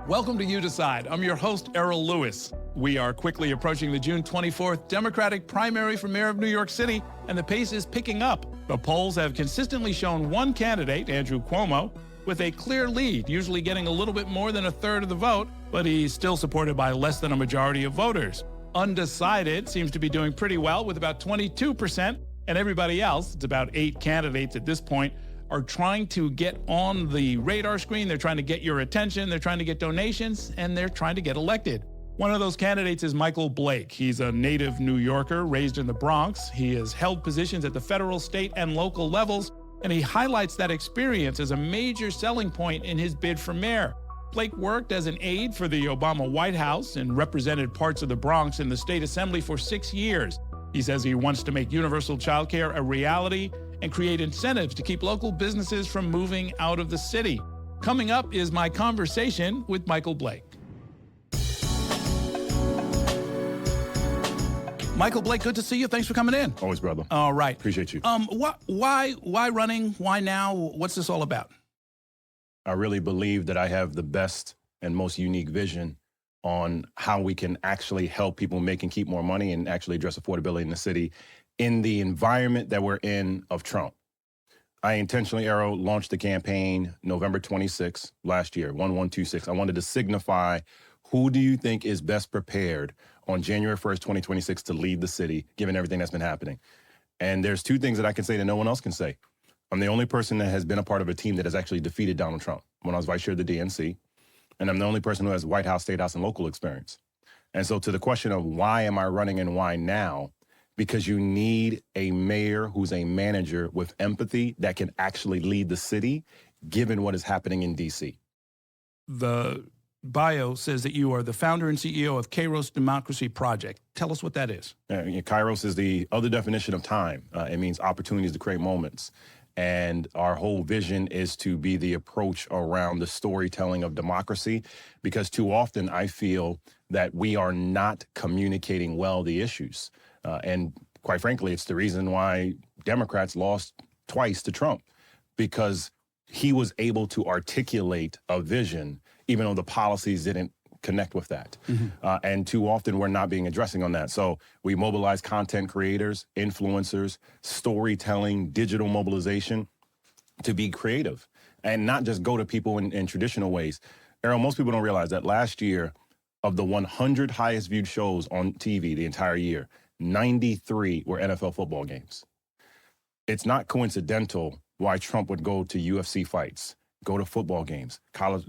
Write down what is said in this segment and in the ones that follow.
Welcome to You Decide. I'm your host, Errol Lewis. We are quickly approaching the June 24th Democratic primary for mayor of New York City, and the pace is picking up. The polls have consistently shown one candidate, Andrew Cuomo, with a clear lead, usually getting a little bit more than a third of the vote, but he's still supported by less than a majority of voters. Undecided seems to be doing pretty well with about 22%, and everybody else, it's about 8 candidates at this point, are trying to get on the radar screen. They're trying to get your attention. They're trying to get donations, and they're trying to get elected. One of those candidates is Michael Blake. He's a native New Yorker raised in the Bronx. He has held positions at the federal, state, and local levels, and he highlights that experience as a major selling point in his bid for mayor. Blake worked as an aide for the Obama White House and represented parts of the Bronx in the state assembly for 6 years. He says he wants to make universal childcare a reality and create incentives to keep local businesses from moving out of the city. Coming up is my conversation with Michael Blake. Michael Blake, good to see you. Thanks for coming in. Always, brother. All right. Appreciate you. Why running? Why now? What's this all about? I really believe that I have the best and most unique vision on how we can actually help people make and keep more money and actually address affordability in the city in the environment that we're in of Trump. I intentionally, Errol, launched the campaign November 26 last year, 1126. I wanted to signify who do you think is best prepared on January 1st, 2026 to lead the city, given everything that's been happening. And there's 2 things that I can say that no one else can say. I'm the only person that has been a part of a team that has actually defeated Donald Trump when I was vice chair of the DNC. And I'm the only person who has White House, State House, and local experience. And so to the question of why am I running and why now? Because you need a mayor who's a manager with empathy that can actually lead the city, given what is happening in D.C. The bio says that you are the founder and CEO of Kairos Democracy Project. Tell us what that is. Kairos is the other definition of time. It means opportunities to create moments. And our whole vision is to be the approach around the storytelling of democracy, because too often I feel that we are not communicating well the issues. And quite frankly, it's the reason why Democrats lost twice to Trump, because he was able to articulate a vision, even though the policies didn't connect with that. Mm-hmm. And too often we're not being addressing on that. So we mobilize content creators, influencers, storytelling, digital mobilization to be creative and not just go to people in traditional ways. Errol, most people don't realize that last year, of the 100 highest viewed shows on TV the entire year, 93 were NFL football games. It's not coincidental why Trump would go to UFC fights, go to football games, college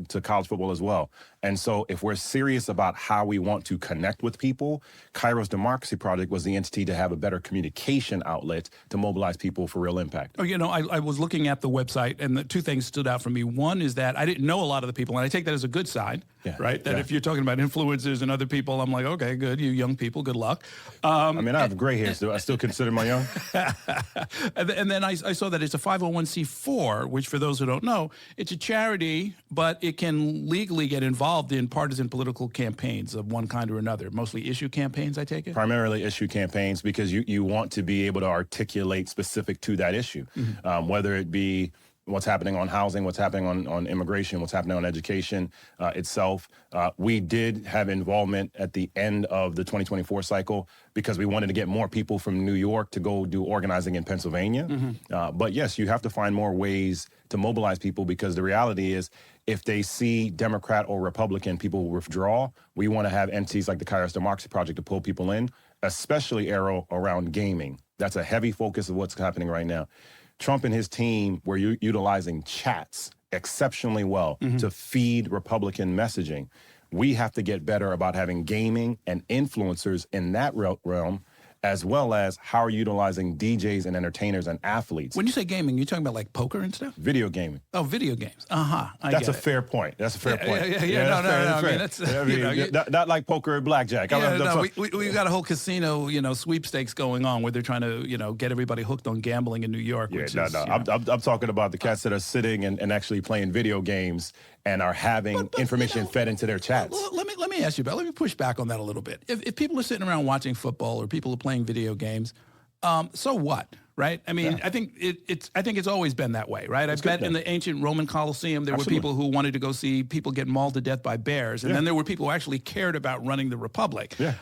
football as well. And so if we're serious about how we want to connect with people, Kairos Democracy Project was the entity to have a better communication outlet to mobilize people for real impact. Oh, you know, I was looking at the website, and the 2 things stood out for me. One is that I didn't know a lot of the people, and I take that as a good sign, right? That if you're talking about influencers and other people, I'm like, okay, good, you young people, good luck. I mean, I have gray hair, so I still consider my young. and then I saw that it's a 501c4, which for those who don't know, it's a charity, but it can legally get involved in partisan political campaigns of one kind or another, mostly issue campaigns, I take it? Primarily issue campaigns, because you want to be able to articulate specific to that issue, whether it be what's happening on housing, what's happening on immigration, what's happening on education itself. We did have involvement at the end of the 2024 cycle because we wanted to get more people from New York to go do organizing in Pennsylvania. But yes, you have to find more ways to mobilize people, because the reality is if they see Democrat or Republican, people will withdraw. We want to have entities like the Kairos Democracy Project to pull people in, especially, Errol, around gaming. That's a heavy focus of what's happening right now. Trump and his team were utilizing chats exceptionally well to feed Republican messaging. We have to get better about having gaming and influencers in that realm, as well as how are you utilizing DJs and entertainers and athletes. When you say gaming, you're talking about like poker and stuff? Video gaming. Oh, video games. That's a fair point. That's a fair point. No. I mean, that's not like poker or blackjack. We've got a whole casino, sweepstakes going on where they're trying to, get everybody hooked on gambling in New York. I'm talking about the cats that are sitting and actually playing video games and are having information fed into their chats. Let me ask you about. Let me push back on that a little bit. If people are sitting around watching football or people are playing video games, so what? right? I mean, Yeah. I think it's always been that way, right? I bet in the ancient Roman Colosseum there were people who wanted to go see people get mauled to death by bears, and then there were people who actually cared about running the republic. Yeah.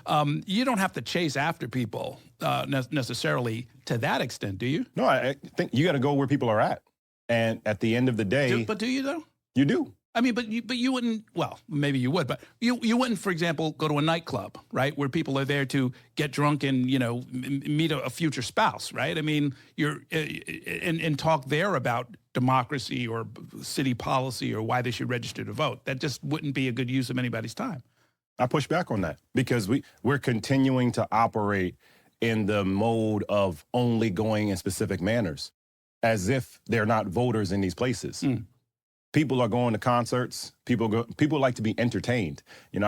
You don't have to chase after people necessarily to that extent, do you? No, I think you got to go where people are at. And at the end of the day, But do you though? you do. I mean, but you wouldn't. Well, maybe you would, but you wouldn't, for example, go to a nightclub, right, where people are there to get drunk and meet a future spouse, right? I mean, you're and talk there about democracy or city policy or why they should register to vote. That just wouldn't be a good use of anybody's time. I push back on that because we're continuing to operate in the mode of only going in specific manners, as if they're not voters in these places. People are going to concerts. People like to be entertained.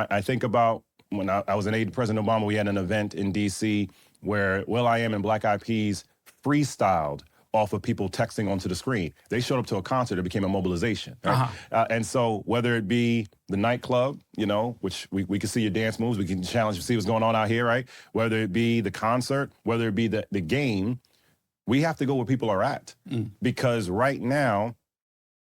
I think about when I was an aide to President Obama, we had an event in D.C. where will.i.am and Black Eyed Peas freestyled off of people texting onto the screen. They showed up to a concert. It became a mobilization. Right? And so whether it be the nightclub, which we can see your dance moves, we can challenge you, see what's going on out here, right? Whether it be the concert, whether it be the game, we have to go where people are at. Because right now,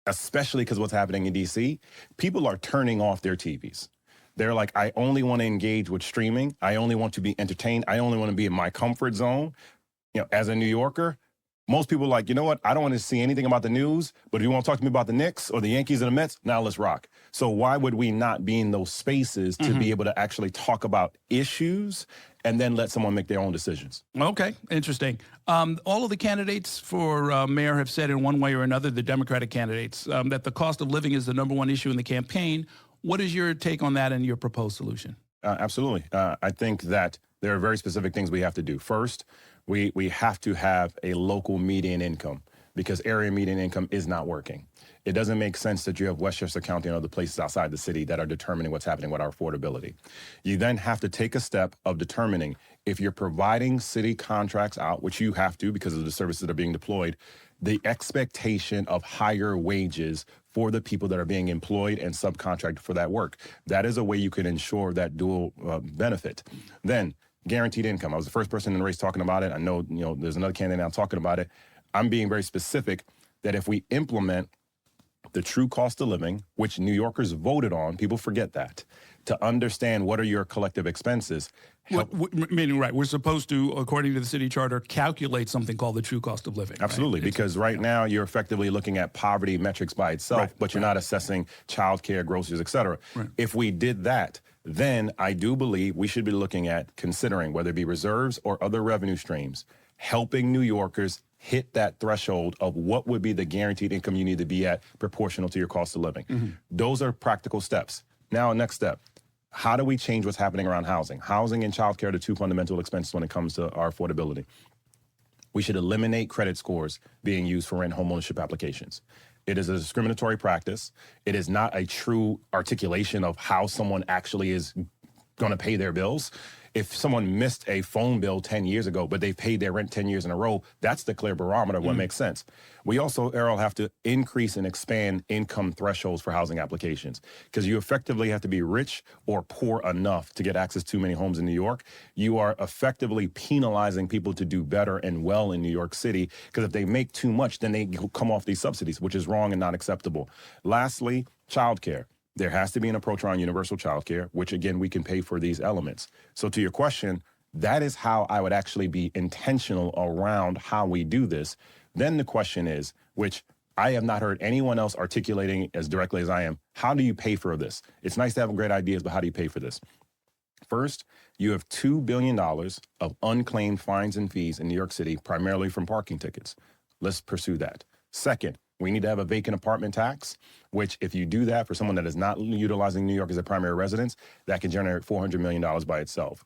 especially because what's happening in D.C., people are turning off their TVs. They're like, I only want to engage with streaming. I only want to be entertained. I only want to be in my comfort zone. As a New Yorker, most people are like, you know what? I don't want to see anything about the news, but if you want to talk to me about the Knicks or the Yankees or the Mets, now let's rock. So why would we not be in those spaces to be able to actually talk about issues and then let someone make their own decisions? Okay, interesting. All of the candidates for mayor have said in one way or another, the Democratic candidates, that the cost of living is the #1 issue in the campaign. What is your take on that and your proposed solution? Absolutely. I think that there are very specific things we have to do. First, we have to have a local median income because area median income is not working. It doesn't make sense that you have Westchester County and other places outside the city that are determining what's happening with our affordability. You then have to take a step of determining if you're providing city contracts out, which you have to because of the services that are being deployed, the expectation of higher wages for the people that are being employed and subcontracted for that work. That is a way you can ensure that dual benefit. Then guaranteed income. I was the first person in the race talking about it. I know, there's another candidate now talking about it. I'm being very specific that if we implement the true cost of living, which New Yorkers voted on, people forget that, to understand what are your collective expenses. Meaning, right, we're supposed to, according to the city charter, calculate something called the true cost of living. Absolutely, right? Because right now you're effectively looking at poverty metrics by itself, but you're not assessing childcare, groceries, et cetera. If we did that, then I do believe we should be looking at considering whether it be reserves or other revenue streams, helping New Yorkers hit that threshold of what would be the guaranteed income you need to be at proportional to your cost of living. Those are practical steps. Now, next step, how do we change what's happening around housing? Housing and childcare are the two fundamental expenses when it comes to our affordability. We should eliminate credit scores being used for rent homeownership applications. It is a discriminatory practice. It is not a true articulation of how someone actually is going to pay their bills. If someone missed a phone bill 10 years ago, but they paid their rent 10 years in a row, that's the clear barometer of what makes sense. We also, Errol, have to increase and expand income thresholds for housing applications because you effectively have to be rich or poor enough to get access to many homes in New York. You are effectively penalizing people to do better and well in New York City because if they make too much, then they come off these subsidies, which is wrong and not acceptable. Lastly, childcare. There has to be an approach around universal childcare, which again, we can pay for these elements. So to your question, that is how I would actually be intentional around how we do this. Then the question is, which I have not heard anyone else articulating as directly as I am, how do you pay for this? It's nice to have great ideas, but how do you pay for this? First, you have $2 billion of unclaimed fines and fees in New York City, primarily from parking tickets. Let's pursue that. Second, we need to have a vacant apartment tax, which if you do that for someone that is not utilizing New York as a primary residence, that can generate $400 million by itself.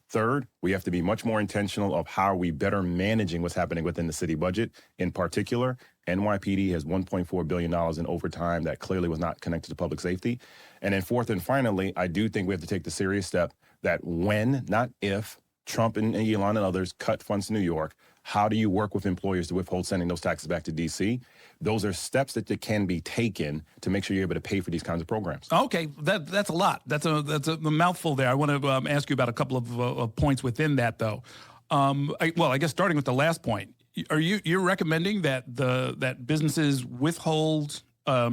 Third, we have to be much more intentional of how are we better managing what's happening within the city budget. In particular, NYPD has $1.4 billion in overtime that clearly was not connected to public safety. And then fourth and finally, I do think we have to take the serious step that when, not if, Trump and Elon and others cut funds to New York, how do you work with employers to withhold sending those taxes back to D.C.? Those are steps that can be taken to make sure you're able to pay for these kinds of programs. Okay, that's a lot. That's a mouthful there. I want to ask you about a couple of points within that, though. I guess starting with the last point, you're recommending that that businesses withhold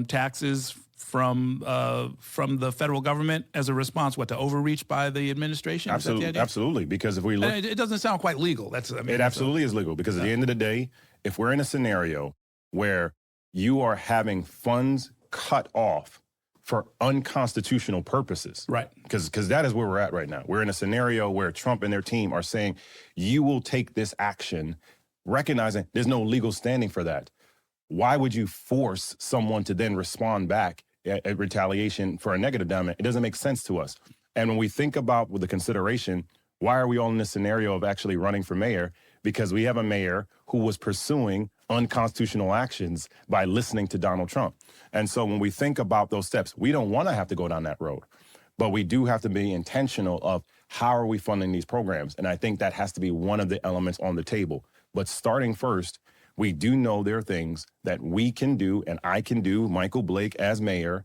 taxes from the federal government as a response, to overreach by the administration? Absolutely, Is that the idea? absolutely. Because if we look, it doesn't sound quite legal. It absolutely is legal, because at the end of the day, if we're in a scenario where you are having funds cut off for unconstitutional purposes, right? Because that is where we're at right now. We're in a scenario where Trump and their team are saying, you will take this action, recognizing there's no legal standing for that. Why would you force someone to then respond back at retaliation for a negative damage? It doesn't make sense to us. And when we think about with the consideration, why are we all in this scenario of actually running for mayor? Because we have a mayor who was pursuing unconstitutional actions by listening to Donald Trump. And so when we think about those steps, we don't want to have to go down that road, but we do have to be intentional of how are we funding these programs? And I think that has to be one of the elements on the table. But starting first, we do know there are things that we can do, and I can do, Michael Blake as mayor,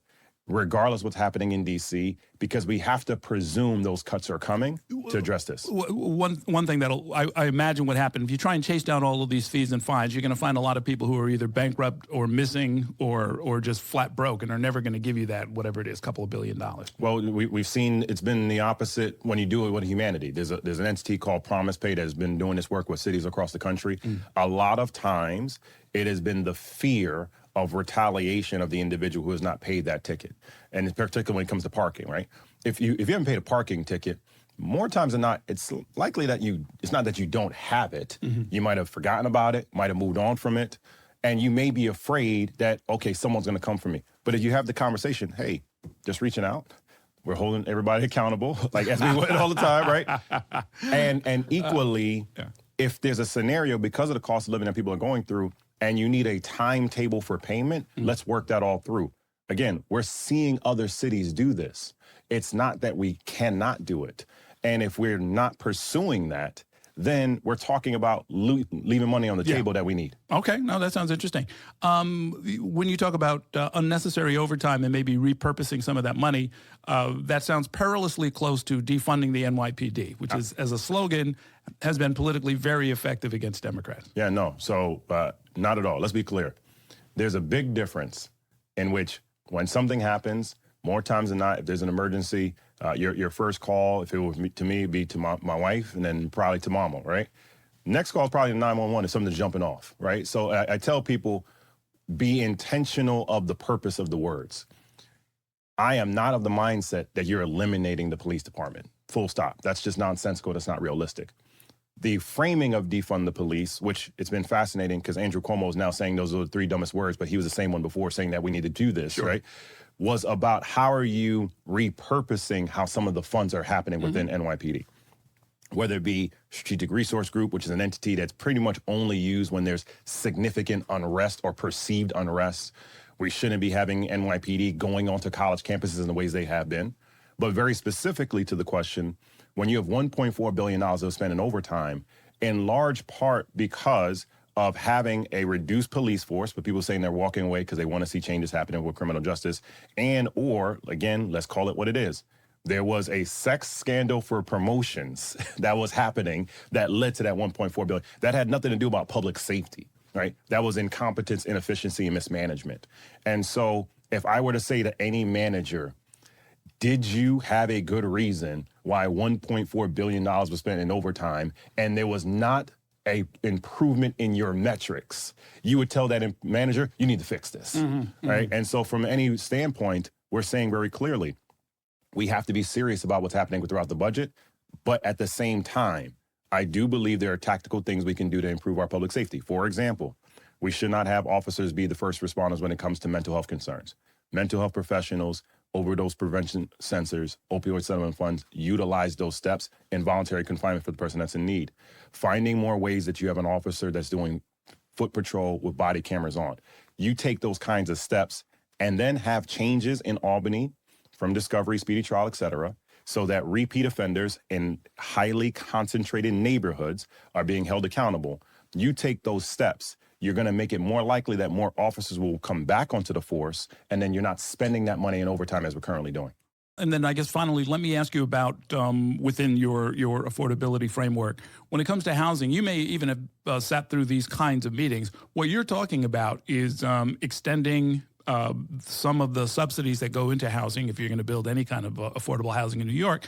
regardless what's happening in D.C., because we have to presume those cuts are coming to address this. One thing that I imagine would happen, if you try and chase down all of these fees and fines, you're going to find a lot of people who are either bankrupt or missing or just flat broke and are never going to give you that, whatever it is, couple of $1 billion. Well, we've seen it's been the opposite when you do it with humanity. There's an entity called Promise Pay that has been doing this work with cities across the country. A lot of times it has been the fear of retaliation of the individual who has not paid that ticket. And in particular when it comes to parking, right? If you haven't paid a parking ticket, more times than not, it's likely that it's not that you don't have it. You might have forgotten about it, might have moved on from it, and you may be afraid that, okay, someone's gonna come for me. But if you have the conversation, hey, just reaching out, we're holding everybody accountable, like as we would all the time, right? And equally, if there's a scenario because of the cost of living that people are going through, and you need a timetable for payment, let's work that all through. Again, we're seeing other cities do this. It's not that we cannot do it. And if we're not pursuing that, then we're talking about leaving money on the table that we need. Okay, no, that sounds interesting. When you talk about unnecessary overtime and maybe repurposing some of that money, that sounds perilously close to defunding the NYPD, which is, as a slogan, has been politically very effective against Democrats. Yeah, no, so not at all. Let's be clear. There's a big difference in which when something happens, more times than not, if there's an emergency, your first call, if it was to me, be to my wife, and then probably to mama, right? Next call is probably 911 if something's jumping off, right? So I tell people, be intentional of the purpose of the words. I am not of the mindset that you're eliminating the police department, full stop. That's just nonsensical, that's not realistic. The framing of defund the police, which it's been fascinating because Andrew Cuomo is now saying those are the 3 dumbest words, but he was the same one before saying that we need to do this, right? Was about how are you repurposing how some of the funds are happening within NYPD. Whether it be Strategic Resource Group, which is an entity that's pretty much only used when there's significant unrest or perceived unrest. We shouldn't be having NYPD going onto college campuses in the ways they have been. But very specifically to the question, when you have $1.4 billion of spent in overtime, in large part because of having a reduced police force, but people saying they're walking away because they want to see changes happening with criminal justice, and or, again, let's call it what it is. There was a sex scandal for promotions that was happening that led to that $1.4 billion. That had nothing to do about public safety, right? That was incompetence, inefficiency, and mismanagement. And so if I were to say to any manager, did you have a good reason why $1.4 billion was spent in overtime and there was not a improvement in your metrics, you would tell that manager, you need to fix this, right? And so from any standpoint, we're saying very clearly, we have to be serious about what's happening throughout the budget, but at the same time, I do believe there are tactical things we can do to improve our public safety. For example, we should not have officers be the first responders when it comes to mental health concerns. Mental health professionals, overdose prevention centers, opioid settlement funds, utilize those steps, involuntary confinement for the person that's in need. Finding more ways that you have an officer that's doing foot patrol with body cameras on. You take those kinds of steps and then have changes in Albany from discovery, speedy trial, et cetera, so that repeat offenders in highly concentrated neighborhoods are being held accountable. You take those steps, you're going to make it more likely that more officers will come back onto the force, and then you're not spending that money in overtime as we're currently doing. And then I guess finally, let me ask you about within your affordability framework. When it comes to housing, you may even have sat through these kinds of meetings. What you're talking about is extending some of the subsidies that go into housing, if you're going to build any kind of affordable housing in New York,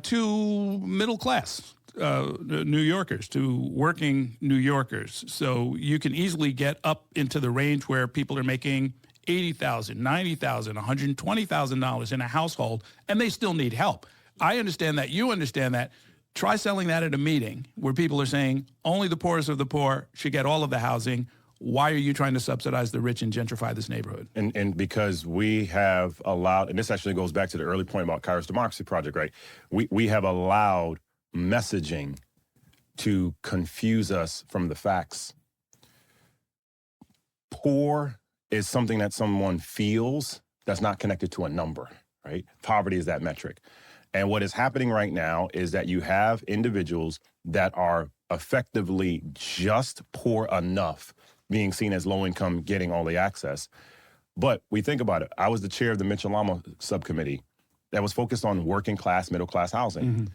to middle class New Yorkers, to working New Yorkers. So you can easily get up into the range where people are making $80,000, $90,000, $120,000 in a household, and they still need help. I understand that. You understand that. Try selling that at a meeting where people are saying only the poorest of the poor should get all of the housing. Why are you trying to subsidize the rich and gentrify this neighborhood? And because we have allowed, and this actually goes back to the early point about Kairos Democracy Project, right? We have allowed messaging to confuse us from the facts. Poor is something that someone feels that's not connected to a number, right? Poverty is that metric. And what is happening right now is that you have individuals that are effectively just poor enough, being seen as low income, getting all the access. But we think about it. I was the chair of the Mitchell-Lama subcommittee that was focused on working class, middle class housing. Mm-hmm.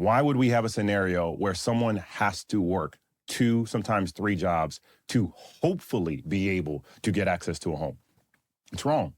Why would we have a scenario where someone has to work 2, sometimes 3 jobs to hopefully be able to get access to a home? It's wrong.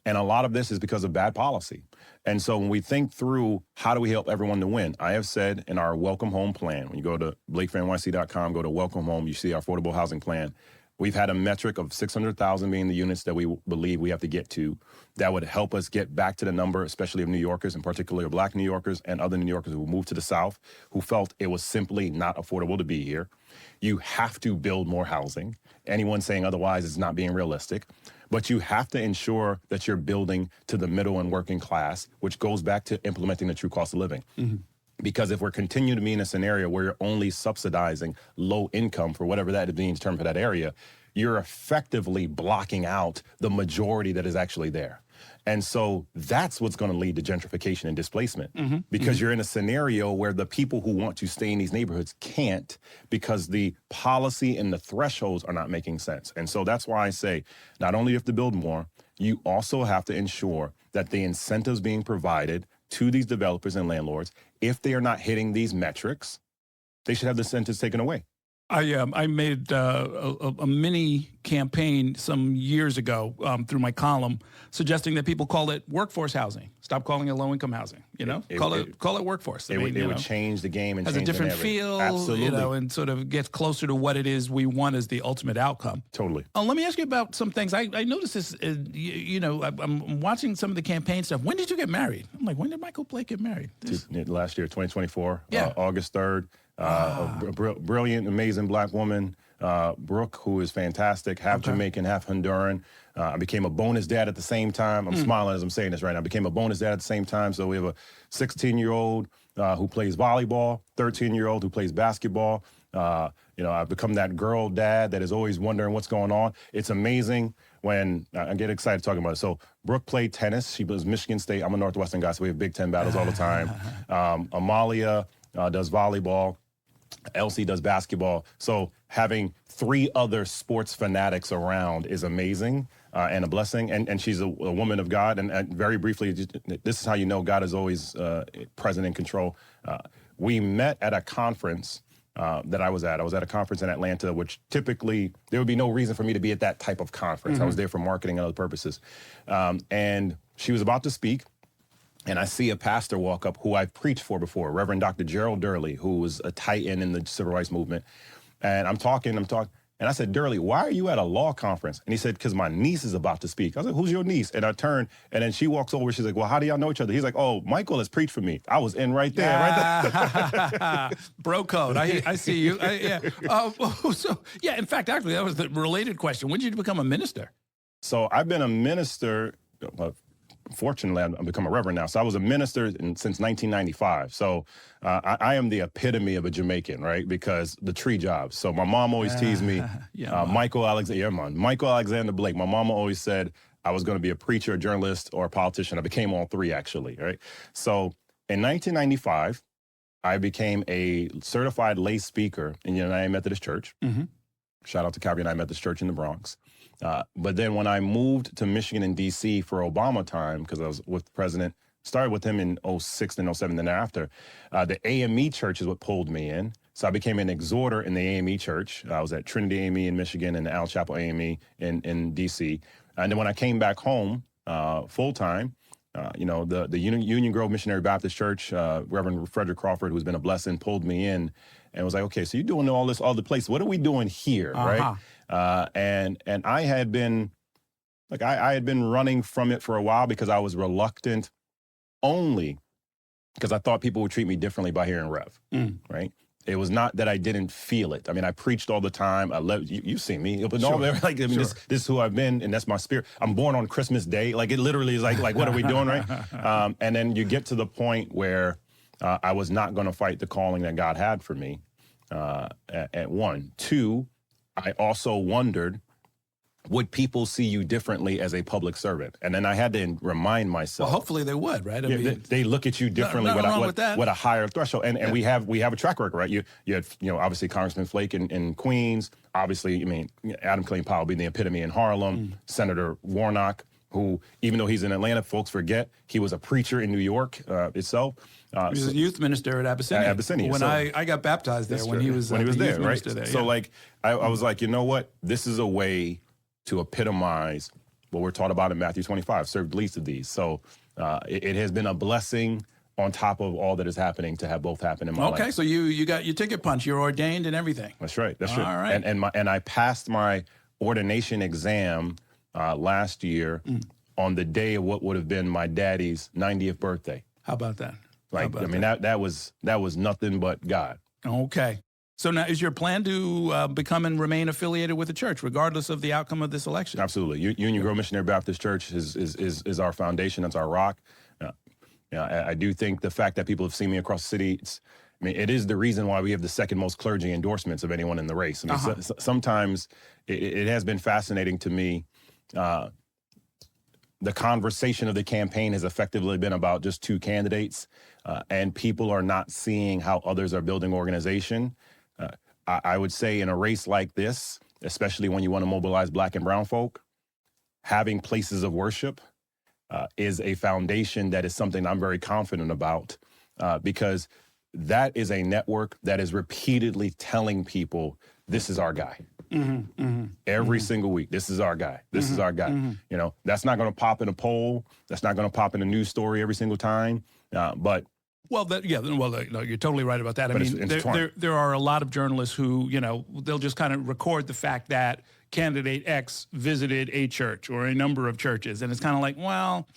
And a lot of this is because of bad policy. And so when we think through how do we help everyone to win, I have said in our Welcome Home plan, when you go to blakefornyc.com, go to Welcome Home, you see our affordable housing plan. We've had a metric of 600,000 being the units that we believe we have to get to that would help us get back to the number, especially of New Yorkers, and particularly Black New Yorkers and other New Yorkers who moved to the South, who felt it was simply not affordable to be here. You have to build more housing. Anyone saying otherwise is not being realistic. But you have to ensure that you're building to the middle and working class, which goes back to implementing the true cost of living. Mm-hmm. Because if we're continuing to be in a scenario where you're only subsidizing low income for whatever that means term for that area, you're effectively blocking out the majority that is actually there. And so that's what's going to lead to gentrification and displacement, mm-hmm. because mm-hmm. you're in a scenario where the people who want to stay in these neighborhoods can't, because the policy and the thresholds are not making sense. And so that's why I say not only do you have to build more, you also have to ensure that the incentives being provided to these developers and landlords, if they are not hitting these metrics, they should have the incentives taken away. I made a mini campaign some years ago through my column suggesting that people call it workforce housing. Stop calling it low-income housing, call it workforce. It would change the game and has change a different feel, absolutely, and sort of gets closer to what it is we want as the ultimate outcome. Totally. Let me ask you about some things. I noticed this, I'm watching some of the campaign stuff. When did you get married? I'm like, when did Michael Blake get married? Last year, 2024, yeah. August 3rd. A brilliant, amazing Black woman, Brooke, who is fantastic, half Jamaican, half Honduran. I became a bonus dad at the same time. I'm smiling as I'm saying this right now. I became a bonus dad at the same time. So we have a 16-year-old who plays volleyball, 13-year-old who plays basketball. I've become that girl dad that is always wondering what's going on. It's amazing when I get excited talking about it. So Brooke played tennis. She was Michigan State. I'm a Northwestern guy, so we have Big Ten battles all the time. Amalia does volleyball. Elsie does basketball. So having 3 other sports fanatics around is amazing and a blessing. And she's a woman of God. And very briefly, this is how you know God is always present in control. We met at a conference that I was at. I was at a conference in Atlanta, which typically there would be no reason for me to be at that type of conference. Mm-hmm. I was there for marketing and other purposes. And she was about to speak. And I see a pastor walk up who I've preached for before, Reverend Dr. Gerald Durley, who was a titan in the civil rights movement. And I'm talking, and I said, Durley, why are you at a law conference? And he said, because my niece is about to speak. I was like, who's your niece? And I turned, and then she walks over. She's like, well, how do y'all know each other? He's like, oh, Michael has preached for me. I was in right there. Bro code. I see you. In fact, actually, that was the related question. When did you become a minister? So I've been a minister. Fortunately, I've become a reverend now. So I was a minister since 1995. So I am the epitome of a Jamaican, right? Because the tree jobs. So my mom always teased me, Michael Alexander Blake. My mama always said I was going to be a preacher, a journalist, or a politician. I became all 3, actually, right? So in 1995, I became a certified lay speaker in the United Methodist Church. Mm-hmm. Shout out to Calvary United Methodist Church in the Bronx. But then when I moved to Michigan and D.C. for Obama time, because I was with President started with him in '06 and '07. Then after, the AME church is what pulled me in. So I became an exhorter in the AME church. I was at Trinity AME in Michigan and the Al Chapel AME in DC. And then when I came back home full time, the Union Grove Missionary Baptist Church, Reverend Frederick Crawford, who's been a blessing, pulled me in and was like, okay, so you're doing all this other place. What are we doing here, right? And I had been, I had been running from it for a while because I was reluctant only because I thought people would treat me differently by hearing Rev, right? It was not that I didn't feel it. I mean, I preached all the time. I love you see me, but this is who I've been, and that's my spirit. I'm born on Christmas Day. Like, it literally is like what are we doing, right? And then you get to the point where I was not going to fight the calling that God had for me. At one, two, I also wondered, would people see you differently as a public servant? And then I had to remind myself. Well, hopefully they would, right? I mean, they look at you differently with a higher threshold. And we have a track record, right? You had, obviously Congressman Flake in Queens. Obviously, I mean, Adam Clayton Powell being the epitome in Harlem. Senator Warnock, who, even though he's in Atlanta, folks forget, he was a preacher in New York itself. He was a youth minister at Abyssinia. When I got baptized there, when he was there, right? There, so I was like, you know what? This is a way to epitomize what we're taught about in Matthew 25, serve the least of these. So it has been a blessing on top of all that is happening to have both happen in my life. Okay, so you got your ticket punch. You're ordained and everything. That's right. That's true. All right. And I passed my ordination exam last year on the day of what would have been my daddy's 90th birthday. How about that? That was nothing but God. Okay. So now, is your plan to become and remain affiliated with the church, regardless of the outcome of this election? Absolutely. Union Grove Missionary Baptist Church is our foundation. That's our rock. I do think the fact that people have seen me across the city, it is the reason why we have the second most clergy endorsements of anyone in the race. Sometimes it has been fascinating to me. The conversation of the campaign has effectively been about just two candidates, and people are not seeing how others are building organization. I would say in a race like this, especially when you want to mobilize Black and brown folk, having places of worship is a foundation that is something I'm very confident about because that is a network that is repeatedly telling people, this is our guy. Every single week, this is our guy. This is our guy. That's not going to pop in a poll. That's not going to pop in a news story every single time. But no, you're totally right about that. I mean, there are a lot of journalists who, they'll just kind of record the fact that candidate X visited a church or a number of churches. And it's kind of like, well,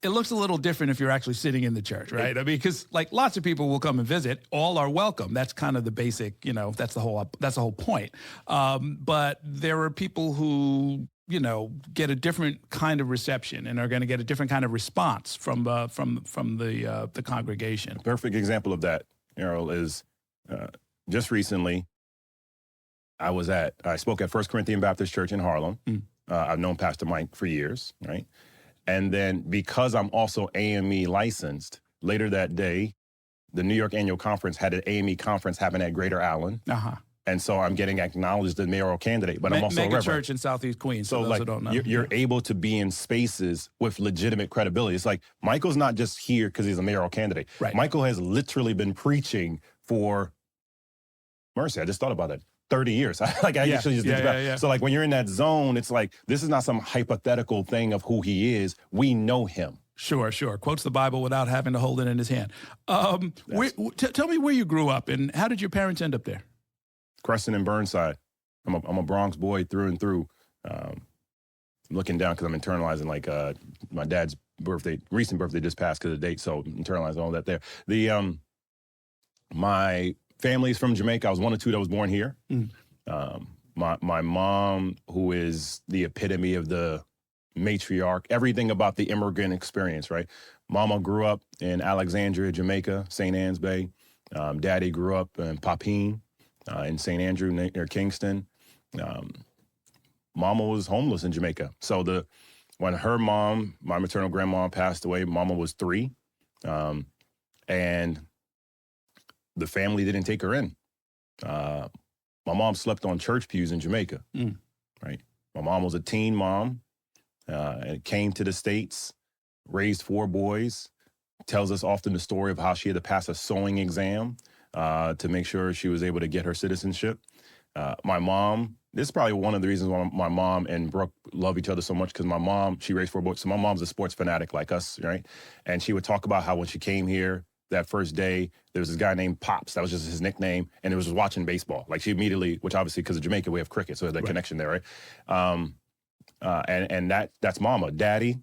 it looks a little different if you're actually sitting in the church, right? I mean, because lots of people will come and visit. All are welcome. That's kind of the basic, that's the whole point. But there are people who, get a different kind of reception and are going to get a different kind of response from the congregation. A perfect example of that, Errol, is just recently I spoke at First Corinthian Baptist Church in Harlem. I've known Pastor Mike for years, right? And then because I'm also AME licensed, later that day, the New York Annual Conference had an AME conference happen at Greater Allen. And so I'm getting acknowledged as mayoral candidate, but I'm also a reverend. Church in Southeast Queens, so those who don't know. You're able to be in spaces with legitimate credibility. It's like Michael's not just here because he's a mayoral candidate. Right. Michael has literally been preaching for, mercy, I just thought about it, 30 years. So when you're in that zone, it's like, this is not some hypothetical thing of who he is. We know him. Sure. Quotes the Bible without having to hold it in his hand. Tell me where you grew up and how did your parents end up there? Crescent and Burnside. I'm a Bronx boy through and through. Looking down because I'm internalizing my dad's recent birthday just passed because of the date, so internalizing all that there. My family's from Jamaica. I was one of two that was born here. My mom, who is the epitome of the matriarch, everything about the immigrant experience, right? Mama grew up in Alexandria, Jamaica, St. Anne's Bay. Daddy grew up in Papine, in St. Andrew near Kingston. Mama was homeless in Jamaica. So when her mom, my maternal grandma, passed away, Mama was 3. And the family didn't take her in. My mom slept on church pews in Jamaica, right? My mom was a teen mom and came to the States, raised 4 boys, tells us often the story of how she had to pass a sewing exam to make sure she was able to get her citizenship. My mom, this is probably one of the reasons why my mom and Brooke love each other so much, because my mom, she raised 4 boys. So my mom's a sports fanatic like us, right? And she would talk about how when she came here that first day, there was this guy named Pops. That was just his nickname. And it was just watching baseball. Like she immediately, which obviously because of Jamaica, we have cricket. So there's that connection there, right? And that's Mama. Daddy,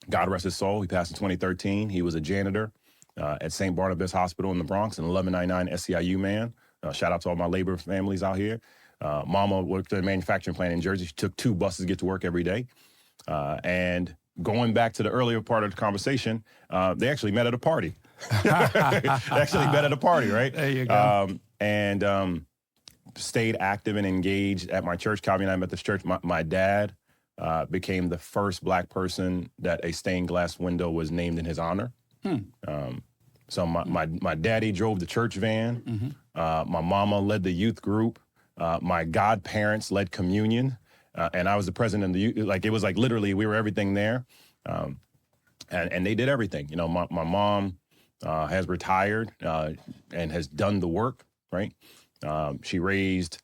God rest his soul, he passed in 2013. He was a janitor at St. Barnabas Hospital in the Bronx, an 1199 SEIU man. Shout out to all my labor families out here. Mama worked at a manufacturing plant in Jersey. She took 2 buses to get to work every day. And going back to the earlier part of the conversation, they actually met at a party. They actually met at a party, right? There you go. And stayed active and engaged at my church. Calvin and I met this church. My dad became the first Black person that a stained glass window was named in his honor. So my daddy drove the church van. My mama led the youth group. My godparents led communion. And I was the president of the youth. Like, it was like literally we were everything there. And they did everything. You know, my mom has retired and has done the work, right? She raised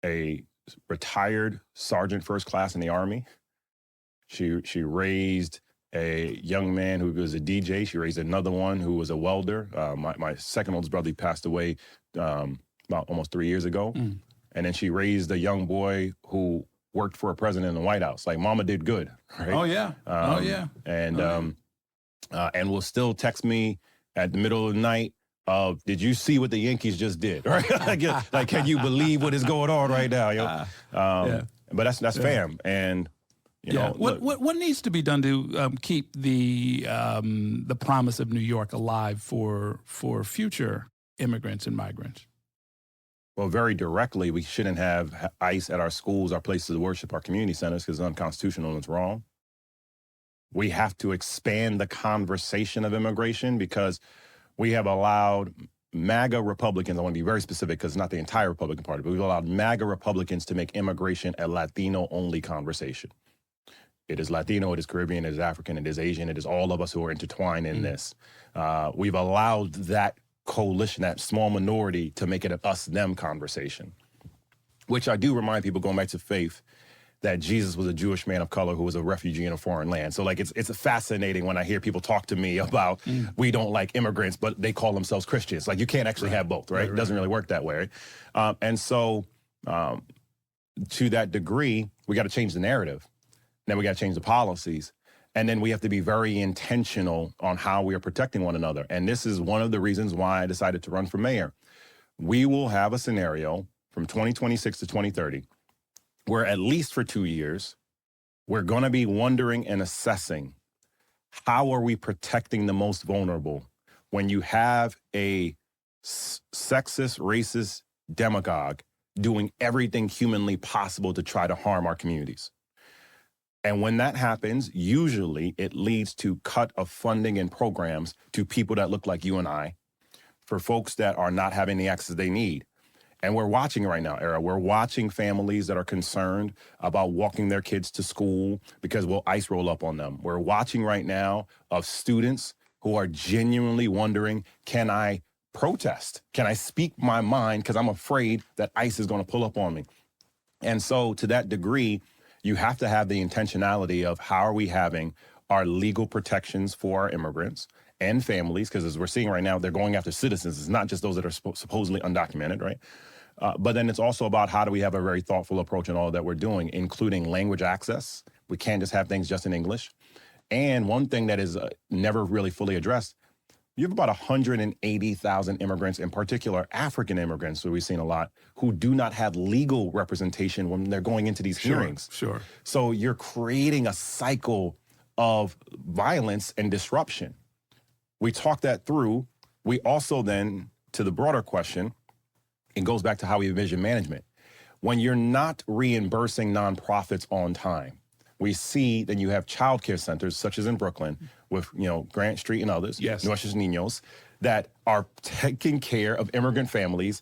a retired sergeant first class in the Army. She raised a young man who was a DJ. She raised another one who was a welder. My second oldest brother passed away about almost 3 years ago. And then she raised a young boy who worked for a president in the White House. Like, Mama did good, right? Oh, yeah. And will still text me at the middle of the night of, did you see what the Yankees just did? Right? like, can you believe what is going on right now? Yo? But that's fam. And you know, what needs to be done to keep the promise of New York alive for future immigrants and migrants? Well, very directly, we shouldn't have ICE at our schools, our places of worship, our community centers, because it's unconstitutional and it's wrong. We have to expand the conversation of immigration, because we have allowed MAGA Republicans, I want to be very specific because it's not the entire Republican Party, but we've allowed MAGA Republicans to make immigration a Latino-only conversation. It is Latino, it is Caribbean, it is African, it is Asian, it is all of us who are intertwined in this. We've allowed that coalition, that small minority, to make it an us-them conversation, which I do remind people, going back to faith, that Jesus was a Jewish man of color who was a refugee in a foreign land. So, like, it's fascinating when I hear people talk to me about we don't like immigrants, but they call themselves Christians. Like, you can't actually have both, right? It doesn't really work that way. And so, to that degree, we got to change the narrative. Then we got to change the policies. And then we have to be very intentional on how we are protecting one another. And this is one of the reasons why I decided to run for mayor. We will have a scenario from 2026 to 2030 where, at least for 2 years, we're going to be wondering and assessing, how are we protecting the most vulnerable when you have a sexist, racist demagogue doing everything humanly possible to try to harm our communities. And when that happens, usually it leads to cut of funding and programs to people that look like you and I, for folks that are not having the access they need. And we're watching right now, Errol. We're watching families that are concerned about walking their kids to school because will ICE roll up on them. We're watching right now of students who are genuinely wondering, can I protest? Can I speak my mind? Because I'm afraid that ICE is going to pull up on me. And so, to that degree, you have to have the intentionality of how are we having our legal protections for our immigrants and families, because as we're seeing right now, they're going after citizens. It's not just those that are supposedly undocumented, right? But then it's also about how do we have a very thoughtful approach in all that we're doing, including language access. We can't just have things just in English. And one thing that is never really fully addressed, you have about 180,000 immigrants, in particular African immigrants, who we've seen a lot, who do not have legal representation when they're going into these hearings. Sure. So you're creating a cycle of violence and disruption. We talk that through. We also then, to the broader question, it goes back to how we envision management. When you're not reimbursing nonprofits on time, we see that you have childcare centers, such as in Brooklyn, with Grant Street and others, Nuestros Niños, that are taking care of immigrant families,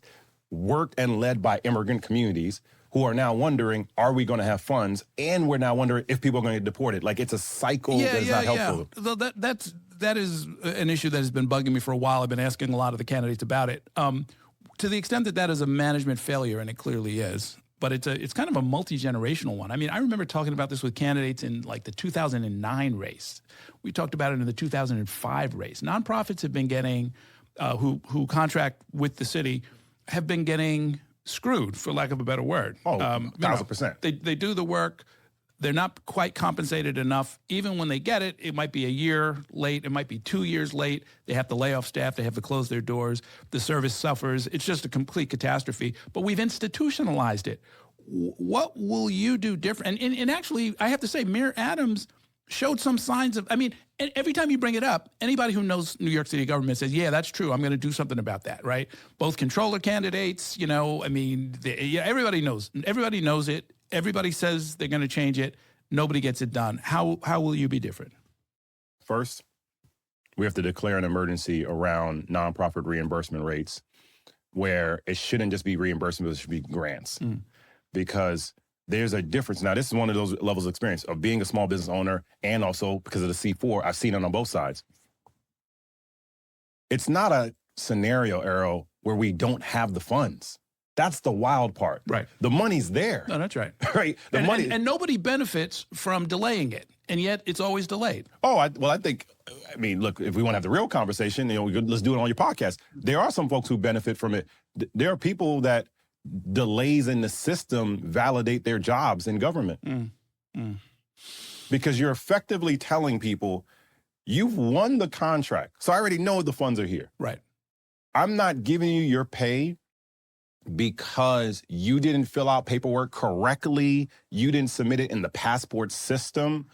worked and led by immigrant communities, who are now wondering, are we going to have funds? And we're now wondering if people are going to get deported. Like, it's a cycle that's not helpful. So that is an issue that has been bugging me for a while. I've been asking a lot of the candidates about it. To the extent that that is a management failure, and it clearly is, but it's kind of a multi-generational one. I mean, I remember talking about this with candidates in like the 2009 race. We talked about it in the 2005 race. Nonprofits have been getting, who contract with the city, have been getting screwed, for lack of a better word. Oh, 1,000%. They do the work. They're not quite compensated enough. Even when they get it, it might be a year late. It might be 2 years late. They have to lay off staff. They have to close their doors. The service suffers. It's just a complete catastrophe. But we've institutionalized it. What will you do different? And actually, I have to say, Mayor Adams showed some signs of, I mean, every time you bring it up, anybody who knows New York City government says, yeah, that's true. I'm going to do something about that, right? Both controller candidates, you know, I mean, everybody knows. Everybody knows it. Everybody says they're going to change it. Nobody gets it done. How will you be different? First, we have to declare an emergency around nonprofit reimbursement rates, where it shouldn't just be reimbursement, it should be grants. Because there's a difference. Now, this is one of those levels of experience of being a small business owner, and also because of the C4, I've seen it on both sides. It's not a scenario, Errol, where we don't have the funds. That's the wild part. Right. The money's there. No, that's right. Right. The money. And nobody benefits from delaying it, and yet it's always delayed. Oh, I think, I mean, look, if we want to have the real conversation, you know, let's do it on your podcast. There are some folks who benefit from it. There are people that delays in the system validate their jobs in government. Because you're effectively telling people, you've won the contract, so I already know the funds are here. Right. I'm not giving you your pay because you didn't fill out paperwork correctly, you didn't submit it in the passport system.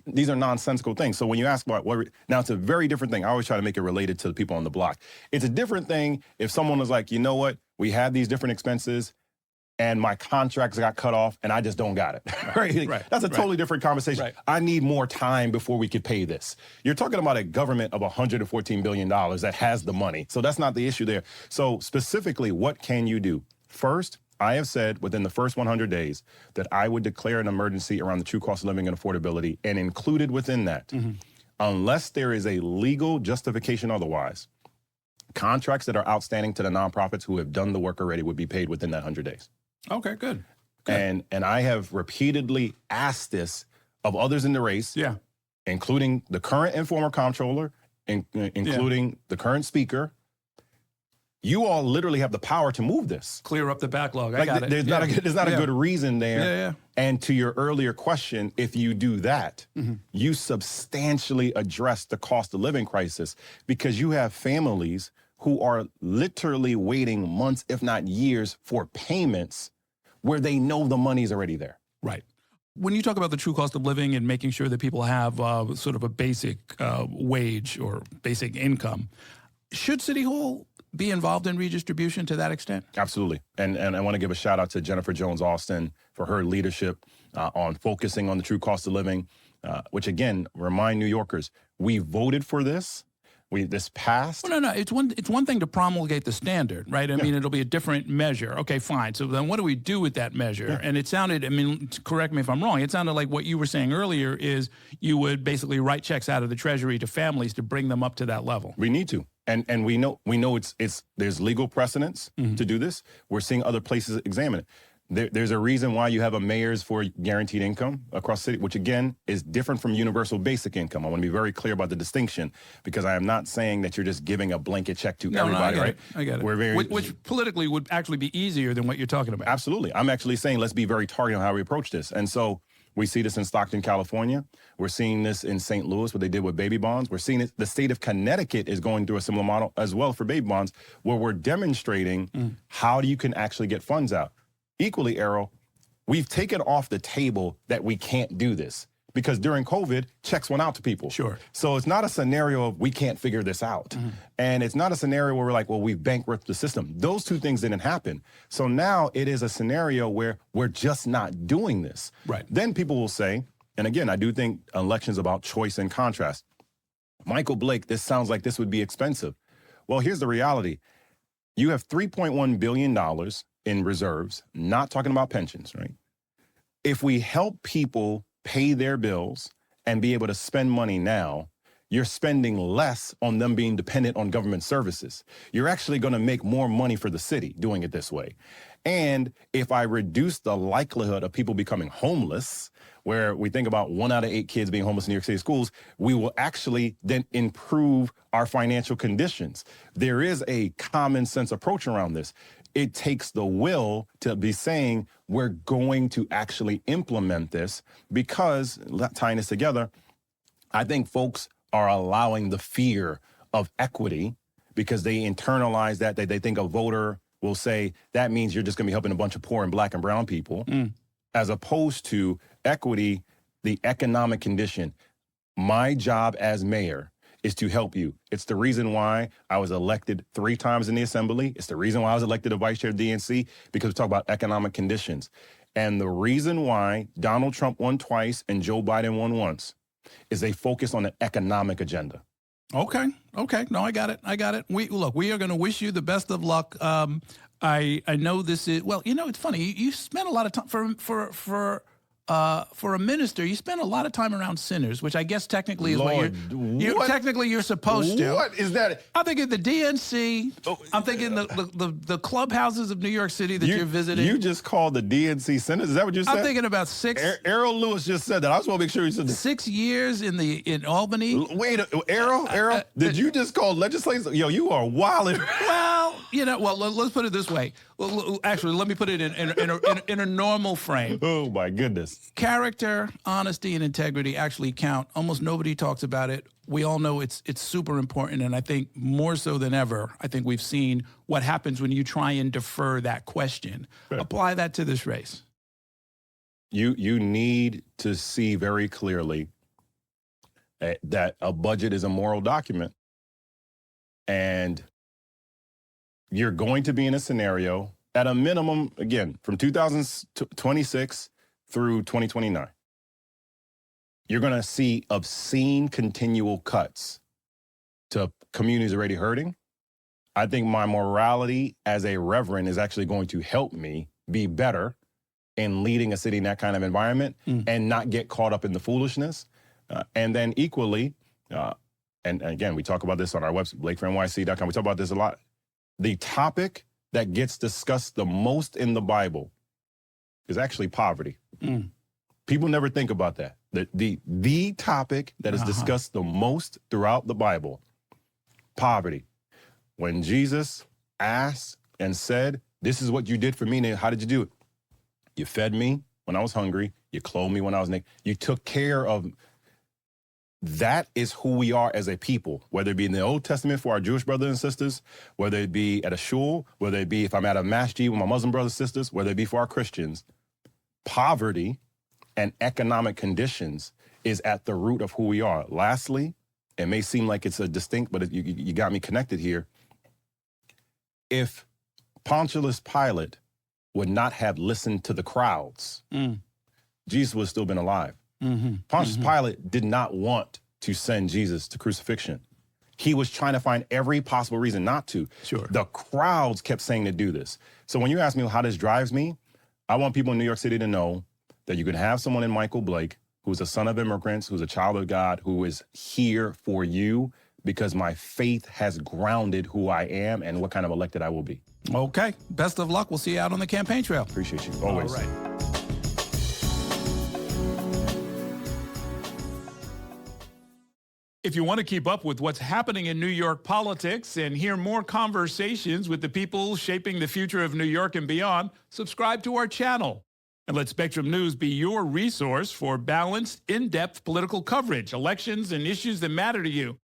These are nonsensical things. So when you ask about now it's a very different thing. I always try to make it related to the people on the block. It's a different thing if someone was like, you know what, we had these different expenses and my contracts got cut off and I just don't got it. Right. That's a totally different conversation. Right. I need more time before we could pay this. You're talking about a government of $114 billion that has the money. So that's not the issue there. So specifically, what can you do? First, I have said within the first 100 days that I would declare an emergency around the true cost of living and affordability, and included within that, unless there is a legal justification otherwise, contracts that are outstanding to the nonprofits who have done the work already would be paid within that 100 days. Okay, good. And I have repeatedly asked this of others in the race, including the current and former comptroller, including the current speaker. You all literally have the power to move this. Clear up the backlog. Like, I got it. There's not a good reason there. And to your earlier question, if you do that, you substantially address the cost of living crisis, because you have families who are literally waiting months, if not years, for payments where they know the money's already there. Right. When you talk about the true cost of living and making sure that people have sort of a basic wage or basic income, should City Hall be involved in redistribution to that extent? Absolutely. And I want to give a shout out to Jennifer Jones-Austin for her leadership on focusing on the true cost of living, which again, remind New Yorkers, we voted for this. This passed. Well, no. It's one thing to promulgate the standard, right? I mean, it'll be a different measure. Okay, fine. So then what do we do with that measure? And it sounded, I mean, correct me if I'm wrong, it sounded like what you were saying earlier is you would basically write checks out of the Treasury to families to bring them up to that level. We need to. And we know there's legal precedence to do this. We're seeing other places examine it. There's a reason why you have a mayor's for guaranteed income across the city, which again is different from universal basic income. I want to be very clear about the distinction, because I am not saying that you're just giving a blanket check to everybody, right? I get it. We're very, which politically would actually be easier than what you're talking about. Absolutely. I'm actually saying let's be very targeted on how we approach this. And so we see this in Stockton, California. We're seeing this in St. Louis, what they did with baby bonds. We're seeing it. The state of Connecticut is going through a similar model as well for baby bonds, where we're demonstrating how you can actually get funds out. Equally, Errol, we've taken off the table that we can't do this, because during COVID, checks went out to people. Sure. So it's not a scenario of we can't figure this out. And it's not a scenario where we're like, well, we've bankrupted the system. Those two things didn't happen. So now it is a scenario where we're just not doing this. Right. Then people will say, and again, I do think elections about choice and contrast. Michael Blake, this sounds like this would be expensive. Well, here's the reality. You have $3.1 billion in reserves, not talking about pensions, right? If we help people pay their bills and be able to spend money now, you're spending less on them being dependent on government services. You're actually going to make more money for the city doing it this way. And if I reduce the likelihood of people becoming homeless, where we think about 1 out of 8 kids being homeless in New York City schools, we will actually then improve our financial conditions. There is a common sense approach around this. It takes the will to be saying we're going to actually implement this, because, tying this together, I think folks are allowing the fear of equity because they internalize that they think a voter will say that means you're just going to be helping a bunch of poor and black and brown people, as opposed to equity, the economic condition. My job as mayor is to help you. It's the reason why I was elected 3 times in the assembly. It's the reason why I was elected a vice chair of DNC, because we talk about economic conditions. And the reason why Donald Trump won twice and Joe Biden won once is they focus on the economic agenda. Okay. No, I got it. We are going to wish you the best of luck. I know this is, well, you know, it's funny. You spend a lot of time for a minister. You spend a lot of time around sinners, which I guess technically is technically you're supposed to. What is that? I'm thinking the DNC. I'm thinking the clubhouses of New York City that you're visiting. You just called the DNC sinners? Is that what you said? I'm thinking about 6. Errol Lewis just said that. I just want to make sure he said that. 6 years in Albany. Wait, Errol, did you just call legislators? Yo, you are wilding. Well, you know, let's put it this way. Well, actually, let me put it in a normal frame. Oh my goodness. Character, honesty, and integrity actually count. Almost nobody talks about it. We all know it's super important, and I think more so than ever, I think we've seen what happens when you try and defer that question. Sure. Apply that to this race. You need to see very clearly that a budget is a moral document, and you're going to be in a scenario at a minimum, again, from 2026 through 2029. You're going to see obscene continual cuts to communities already hurting. I think my morality as a reverend is actually going to help me be better in leading a city in that kind of environment and not get caught up in the foolishness. And then equally, and again, we talk about this on our website, blakefornyc.com. We talk about this a lot. The topic that gets discussed the most in the Bible is actually poverty. People never think about that. The topic that is discussed the most throughout the Bible, poverty. When Jesus asked and said, this is what you did for me, and how did you do it? You fed me when I was hungry. You clothed me when I was naked. You took care of. That is who we are as a people, whether it be in the Old Testament for our Jewish brothers and sisters, whether it be at a shul, whether it be if I'm at a masjid with my Muslim brothers and sisters, whether it be for our Christians. Poverty and economic conditions is at the root of who we are. Lastly, it may seem like it's a distinct, but you got me connected here. If Pontius Pilate would not have listened to the crowds, Jesus would have still been alive. Pontius Pilate did not want to send Jesus to crucifixion. He was trying to find every possible reason not to. Sure. The crowds kept saying to do this. So when you ask me how this drives me, I want people in New York City to know that you can have someone in Michael Blake who's a son of immigrants, who's a child of God, who is here for you because my faith has grounded who I am and what kind of elected I will be. Okay. Best of luck. We'll see you out on the campaign trail. Appreciate you. Always. All right. If you want to keep up with what's happening in New York politics and hear more conversations with the people shaping the future of New York and beyond, subscribe to our channel. And let Spectrum News be your resource for balanced, in-depth political coverage, elections, and issues that matter to you.